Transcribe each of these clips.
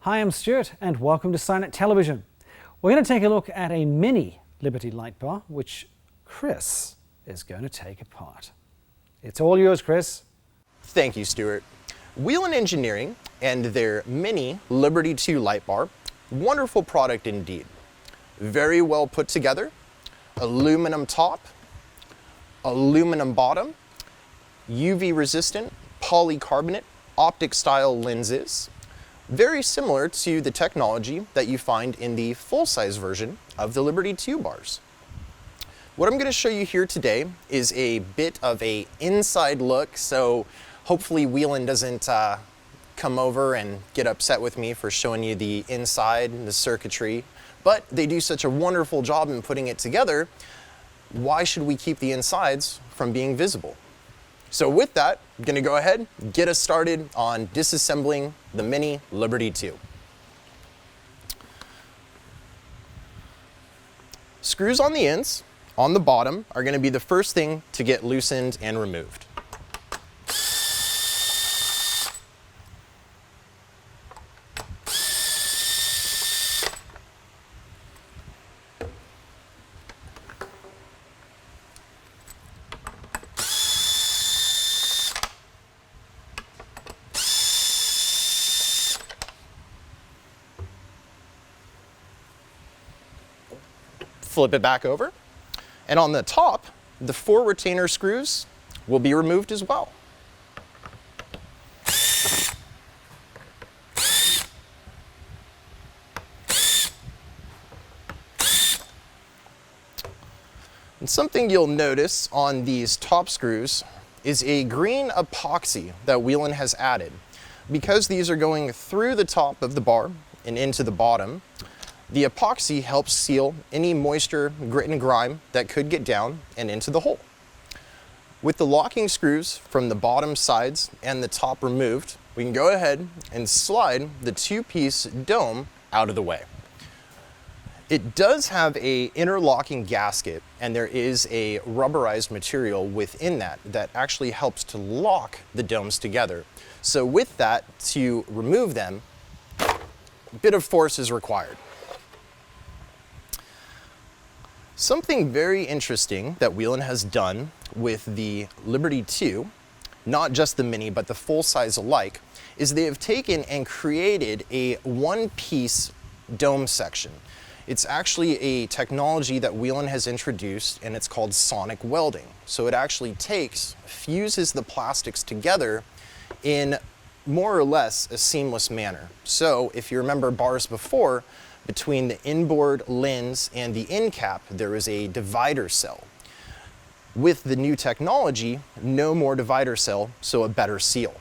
Hi, I'm Stuart and welcome to SIRENNET Television. We're going to take a look at a mini Liberty Lightbar which Chris is going to take apart. It's all yours, Chris. Thank you, Stuart. Whelen Engineering and their mini Liberty 2 Lightbar, wonderful product indeed. Very well put together, aluminum top, aluminum bottom, UV resistant polycarbonate optic style lenses, very similar to the technology that you find in the full-size version of the Liberty 2 bars. What I'm going to show you here today is a bit of an inside look, so hopefully Whelen doesn't come over and get upset with me for showing you the inside and the circuitry, but they do such a wonderful job in putting it together. Why should we keep the insides from being visible? So with that, I'm going to go ahead and get us started on disassembling the mini Liberty 2. Screws on the ends, on the bottom, are going to be the first thing to get loosened and removed. Flip it back over, and on the top, the 4 retainer screws will be removed as well. And something you'll notice on these top screws is a green epoxy that Whelen has added. Because these are going through the top of the bar and into the bottom, the epoxy helps seal any moisture, grit, and grime that could get down and into the hole. With the locking screws from the bottom sides and the top removed, we can go ahead and slide the 2-piece dome out of the way. It does have an interlocking gasket, and there is a rubberized material within that actually helps to lock the domes together. So with that, to remove them, a bit of force is required. Something very interesting that Whelen has done with the Liberty 2, not just the mini but the full size alike, is they have taken and created a one-piece dome section. It's actually a technology that Whelen has introduced, and it's called sonic welding. So it actually fuses the plastics together in more or less a seamless manner. So if you remember bars before, between the inboard lens and the end cap, there is a divider cell. With the new technology, no more divider cell, so a better seal.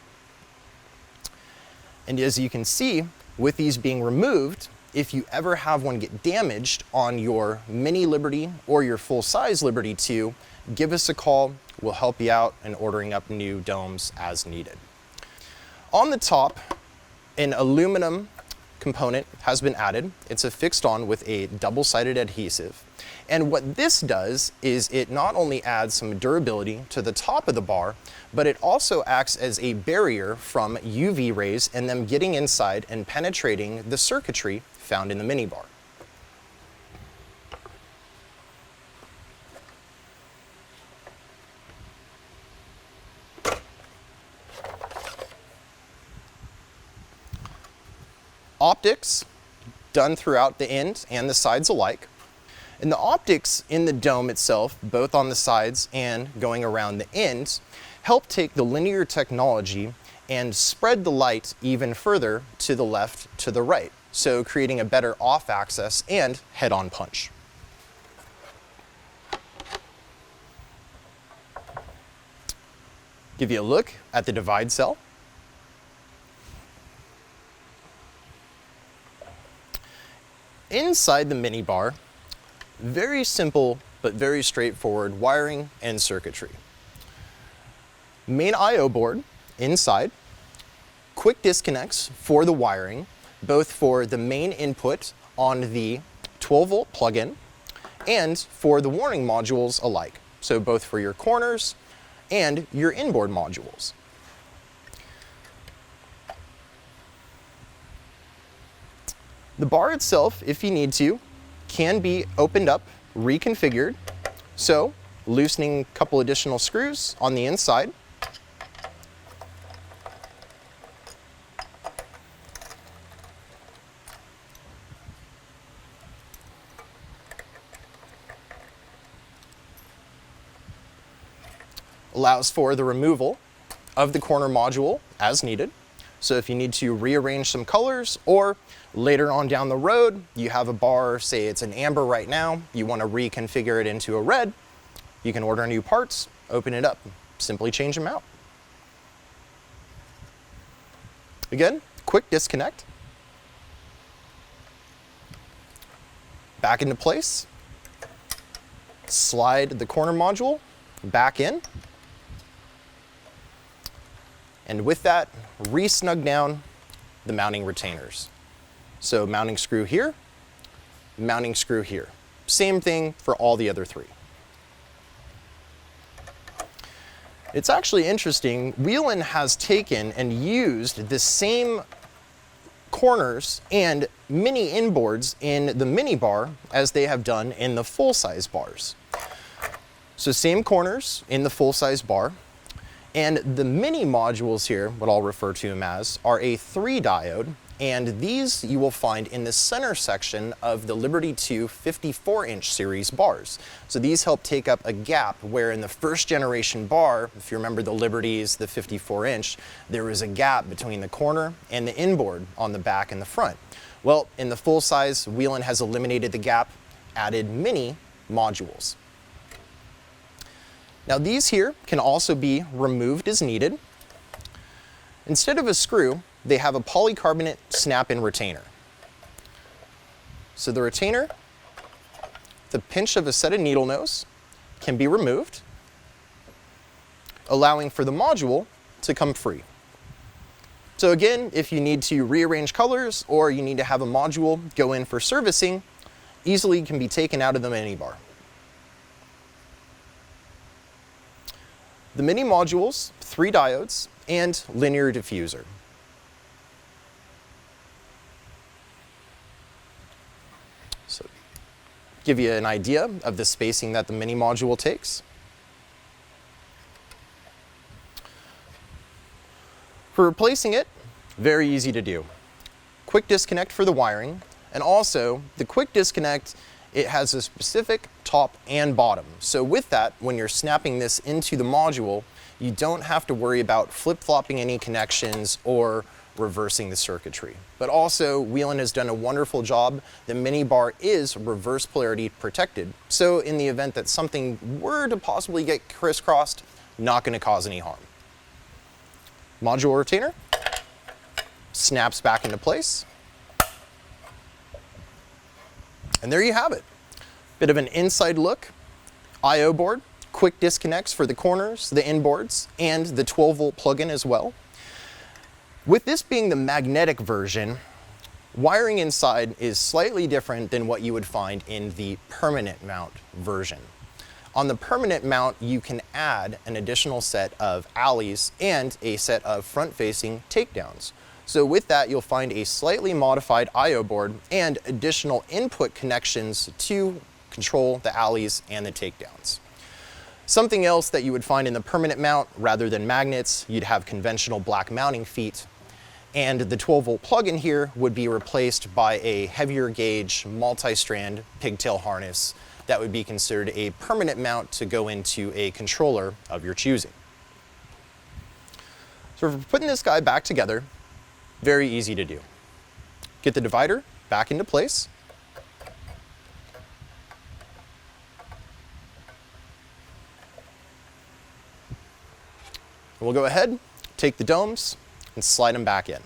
And as you can see, with these being removed, if you ever have one get damaged on your mini Liberty or your full-size Liberty 2, give us a call. We'll help you out in ordering up new domes as needed. On the top, an aluminum component has been added. It's affixed on with a double-sided adhesive. And what this does is it not only adds some durability to the top of the bar, but it also acts as a barrier from UV rays and them getting inside and penetrating the circuitry found in the mini bar. Optics done throughout the end and the sides alike. And the optics in the dome itself, both on the sides and going around the ends, help take the linear technology and spread the light even further to the left to the right, so creating a better off access and head-on punch. Give you a look at the divide cell. Inside the mini bar, very simple but very straightforward wiring and circuitry. Main I/O board inside, quick disconnects for the wiring, both for the main input on the 12-volt plug-in and for the warning modules alike. So both for your corners and your inboard modules. The bar itself, if you need to, can be opened up, reconfigured. So, loosening a couple additional screws on the inside. Allows for the removal of the corner module as needed. So if you need to rearrange some colors, or later on down the road, you have a bar, say it's an amber right now, you want to reconfigure it into a red, you can order new parts, open it up, simply change them out. Again, quick disconnect. Back into place. Slide the corner module back in. And with that, re-snug down the mounting retainers. So mounting screw here, mounting screw here. Same thing for all the other three. It's actually interesting, Whelen has taken and used the same corners and mini inboards in the mini bar as they have done in the full-size bars. So same corners in the full-size bar. And the mini modules here, what I'll refer to them as, are a 3-diode, and these you will find in the center section of the Liberty 2 54-inch series bars. So these help take up a gap where in the first generation bar, if you remember the Liberties, the 54-inch, there was a gap between the corner and the inboard on the back and the front. Well, in the full size, Whelen has eliminated the gap, added mini modules. Now these here can also be removed as needed. Instead of a screw, they have a polycarbonate snap-in retainer. So the retainer, the pinch of a set of needle nose, can be removed, allowing for the module to come free. So again, if you need to rearrange colors or you need to have a module go in for servicing, easily can be taken out of the mini bar. The mini modules, 3 diodes, and linear diffuser. So, give you an idea of the spacing that the mini module takes. For replacing it, very easy to do. Quick disconnect for the wiring, and also the quick disconnect, it has a specific top and bottom. So with that, when you're snapping this into the module, you don't have to worry about flip-flopping any connections or reversing the circuitry. But also, Whelen has done a wonderful job. The mini bar is reverse polarity protected. So in the event that something were to possibly get crisscrossed, not going to cause any harm. Module retainer snaps back into place. And there you have it. Bit of an inside look. I/O board, quick disconnects for the corners, the inboards, and the 12-volt plug-in as well. With this being the magnetic version, wiring inside is slightly different than what you would find in the permanent mount version. On the permanent mount, you can add an additional set of alleys and a set of front-facing takedowns. So with that, you'll find a slightly modified I/O board and additional input connections to control the alleys and the takedowns. Something else that you would find in the permanent mount, rather than magnets, you'd have conventional black mounting feet, and the 12-volt plug-in here would be replaced by a heavier gauge multi-strand pigtail harness that would be considered a permanent mount to go into a controller of your choosing. So for putting this guy back together, very easy to do. Get the divider back into place. We'll go ahead, take the domes, and slide them back in.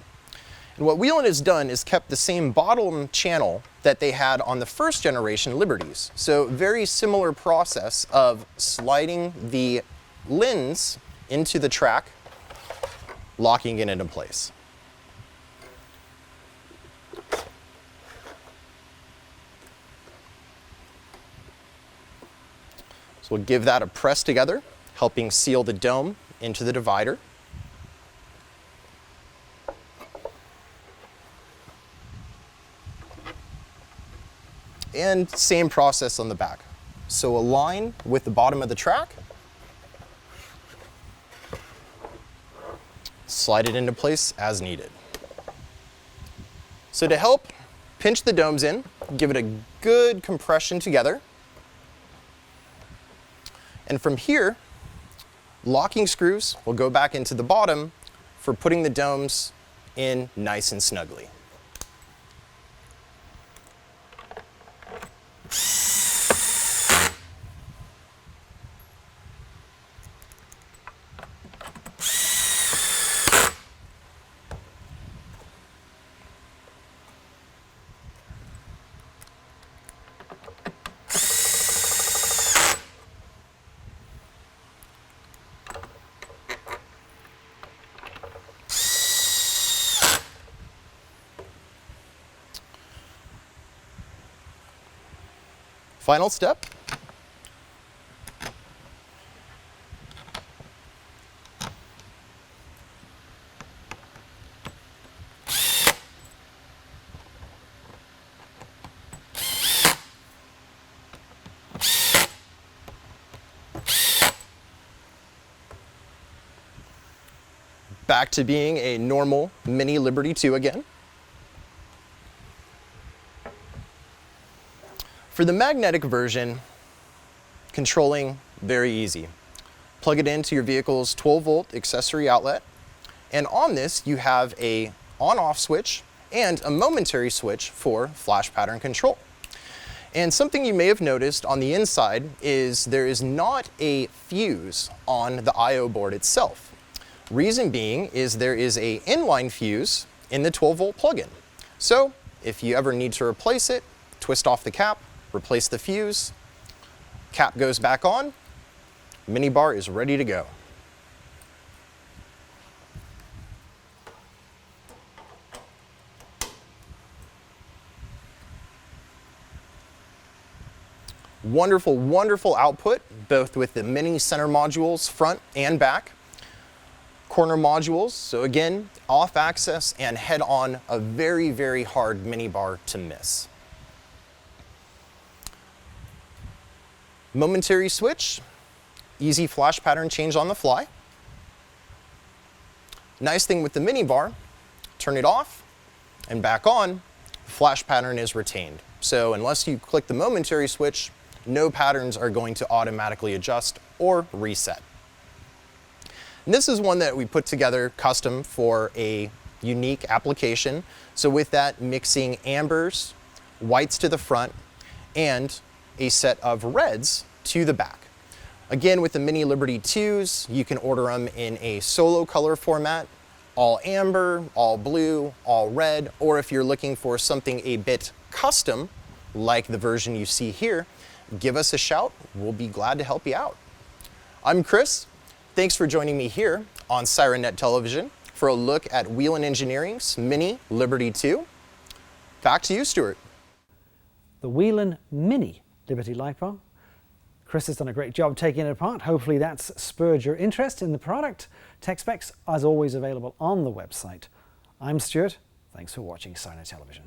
And what Whelen has done is kept the same bottom channel that they had on the first generation Liberties. So very similar process of sliding the lens into the track, locking it into place. So we'll give that a press together, helping seal the dome into the divider. And same process on the back. So align with the bottom of the track. Slide it into place as needed. So to help pinch the domes in, give it a good compression together. And from here, locking screws will go back into the bottom for putting the domes in nice and snugly. Final step. Back to being a normal Mini Liberty 2 again. For the magnetic version, controlling, very easy. Plug it into your vehicle's 12-volt accessory outlet, and on this you have a on-off switch and a momentary switch for flash pattern control. And something you may have noticed on the inside is there is not a fuse on the I/O board itself. Reason being is there is an inline fuse in the 12-volt plug-in. So if you ever need to replace it, twist off the cap, replace the fuse, cap goes back on, minibar is ready to go. Wonderful, wonderful output, both with the mini center modules front and back. Corner modules, so again, off axis and head on, a very, very hard minibar to miss. Momentary switch, easy flash pattern change on the fly. Nice thing with the minibar, turn it off and back on, flash pattern is retained. So unless you click the momentary switch, no patterns are going to automatically adjust or reset. And this is one that we put together custom for a unique application. So with that, mixing ambers, whites to the front, and a set of reds to the back. Again, with the Mini Liberty 2s, you can order them in a solo color format, all amber, all blue, all red, or if you're looking for something a bit custom, like the version you see here, give us a shout. We'll be glad to help you out. I'm Chris. Thanks for joining me here on SIRENNET Television for a look at Whelen Engineering's Mini Liberty 2. Back to you, Stuart. The Whelen Mini Liberty Lightbar. Chris has done a great job taking it apart. Hopefully that's spurred your interest in the product. Tech specs, as always, available on the website. I'm Stuart. Thanks for watching SIRENNET Television.